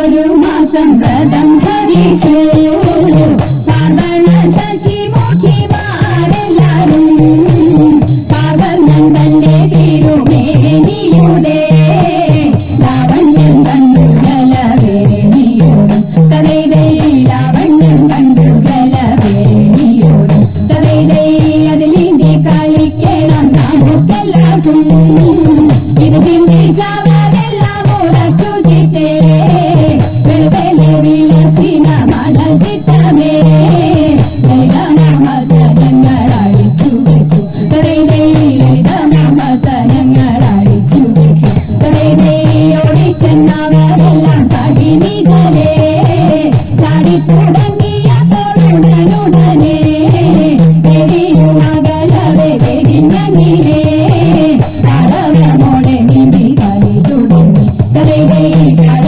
ഒരു മാസം വ്രതം ധരിച്ചു പാർവണ ശശിമുഖിമാരെല്ലാരും പാർവണൻ തന്റെ തിരുമേനിയുടെ ലാവണ്യം കണ്ടു ജലവേണിയോടും തതൈതൈ ലാവണ്യം കണ്ടു ജലവേണിയോടും തതൈതൈ അതിൽ ഇന്ത്യ കളിക്കണം നമുക്കെല്ലാവർക്കും ഇത് ചിന്തിച്ചവരെല്ലാം ഉറച്ചു ചിത്തേ വെളുപ്പലെ വിലസിന മണൽ ചിത്തമേ ലളിതമാമസനങ്ങൾ അടിച്ചു വെച്ചു തതൈതൈ ലളിതമാമസനങ്ങൾ അടിച്ചു വെച്ചു തതൈതൈ ഓടിച്ചെന്നവരെല്ലാം തടിനികളെ ചാടി തുടങ്ങിയപ്പോഴുടനുടനെ വെടിയും അകലവെ വെടിഞ്ഞിനെ കടവമോടെ നീന്തി കളി തുടങ്ങി തതൈതൈ കട